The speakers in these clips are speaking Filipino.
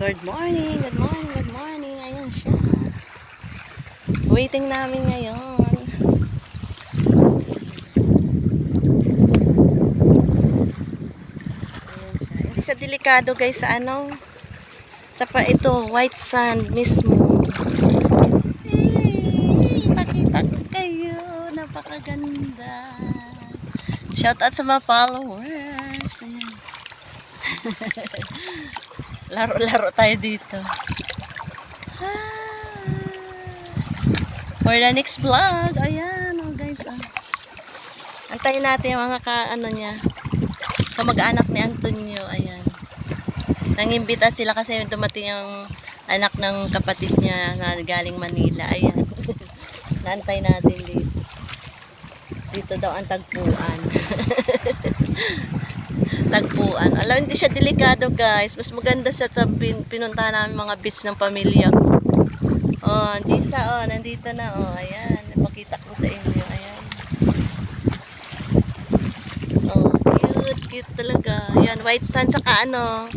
Good morning, good morning, good morning. Ayan siya. Waiting namin ngayon. Ayan siya. Hindi siya delikado guys sa ano. Sa pa ito, white sand mismo. Pakita ko kayo. Napakaganda. Shout out sa mga followers. Ayan. Laro-laro tayo dito. For the next vlog, ayan, oh guys, ah. Antayin natin yung mga ano niya, kamag-anak ni Antonio, ayan. Nangimbita sila kasi dumating ang anak ng kapatid niya na galing Manila, ayan. Naantay natin dito. Dito daw ang tagpuan. Tagpuan. Alam, hindi siya delikado guys. Mas maganda sa pinuntahan namin mga beach ng pamilya ko. Oh, Disa, oh, nandito na, oh, ayan. Napakita ko sa inyo, ayan. Oh, cute, cute talaga. Ayan, white sand, saka ano,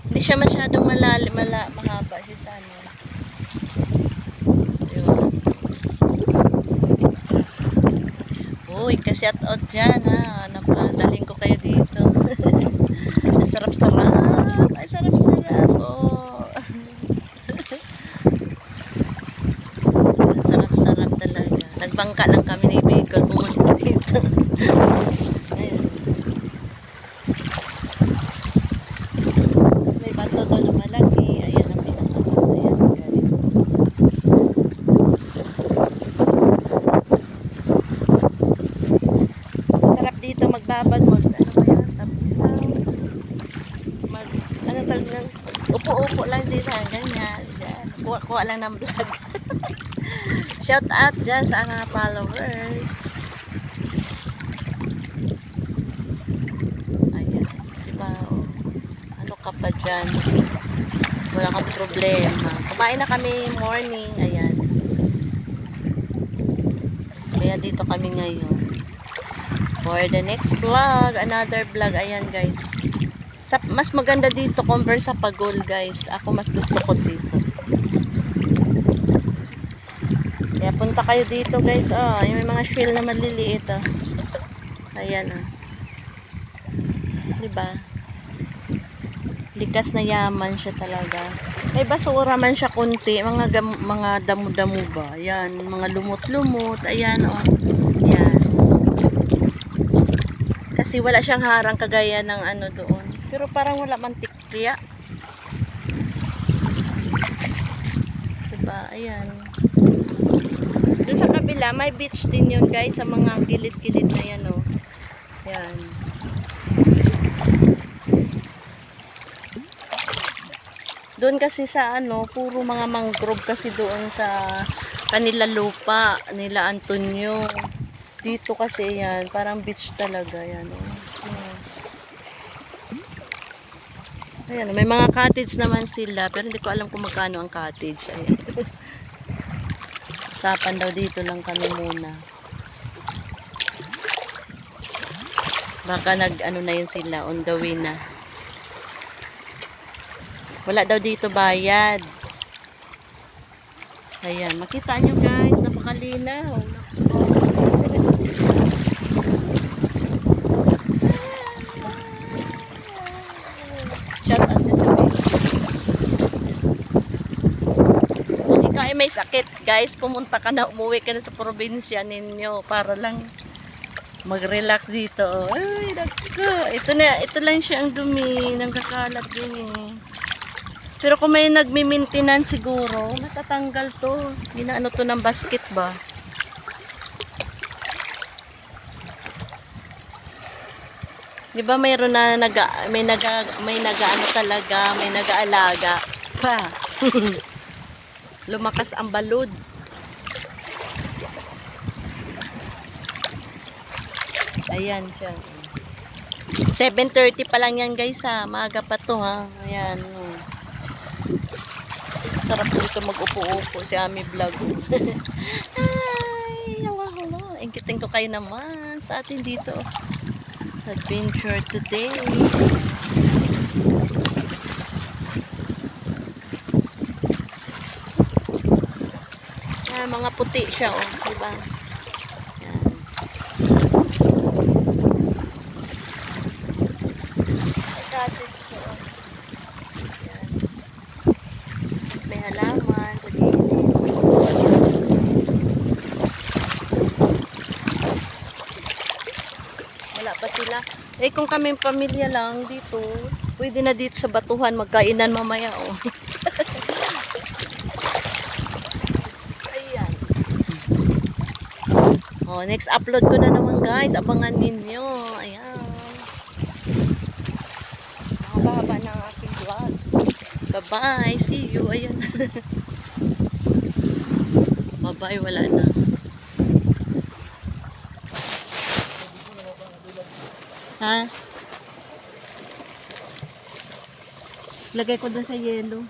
hindi siya masyadong mahaba siya sa ano. Diba? Uy, ka-shout out dyan, ha. Napadaling ko kayo dito. Ang sarap-sarap. Ay, sarap-sarap. Oh. Sarap-sarap talaga. Nagbangka lang kami ni Bicol. Pumunta dito. Ayan. Tapos may bato doon na malaki. Ayan ang pinaka. Ayan, guys. Sarap dito magbabad mo. Ano ba yan? Tapisaw. Ano talagang upo-upo lang dito. Ganyan. Kuha lang ng vlog. Shout out dyan sa mga followers. Ayan. Diba? Oh. Ano ka pa dyan? Wala kang problema. Kumain na kami morning. Ayan. Kaya dito kami ngayon. For the next vlog. Another vlog. Ayan guys. Mas maganda dito compare sa Pagol guys. Ako mas gusto ko dito. Kaya punta kayo dito guys. Oh, yung may mga shell na maliliit oh. Ayan oh. Diba? Likas na yaman siya talaga. May basura man siya kunti. Mga damo-damo ba? Ayan. Mga lumot-lumot. Ayan oh. Ayan. Kasi wala siyang harang kagaya ng ano doon. Pero parang wala man tikriya. Diba? Ayan. Doon sa kabila, may beach din yun guys. Sa mga gilid-gilid na yan oh. Ayan. Doon kasi sa ano, puro mga mangrove kasi doon sa kanila lupa, nila Antonio. Dito kasi yan, parang beach talaga yan oh. Ayan, may mga cottage naman sila, pero hindi ko alam kung magkano ang cottage. Ayan. Usapan daw dito lang kami muna. Baka ano na yun sila, on the way na. Wala daw dito bayad. Ayan, makita nyo guys, napakalinaw. Shout out na sabi. Kung ikaw ay may sakit, guys, pumunta ka na, umuwi ka na sa probinsya ninyo para lang mag-relax dito. Ay, naku. Ito lang siya ang dumi, nang kakalat din eh. Pero kung may nagmi-maintenance siguro, matatanggal to. Ginaano to ng basket ba? Di ba mayroon na may nagaano talaga, may nag-aalaga pa. Lumakas ang balod. Ayan siya. 7:30 pa lang yan guys ha. Maaga pa to ha. Ayan. Sarap dito mag-upo-upo si Ami Vlog. Ay, hello. Ingkitin ko kayo naman sa atin dito. Adventure today. Ayan, mga puti siya, oh. Diba? Ayan. Cottage siya, oh. Ayan. May halaman sa gilid. Wala pa sila. Eh, kung kaming pamilya lang dito, pwede na dito sa batuhan, magkainan mamaya, oh. Ayan. Oh, next upload ko na naman, guys. Abangan ninyo. Ayan. Nakababa na ang aking vlog. Bye-bye. See you. Ayan. Bye-bye. Wala na. Ha? Lagay ko doon sa yelo.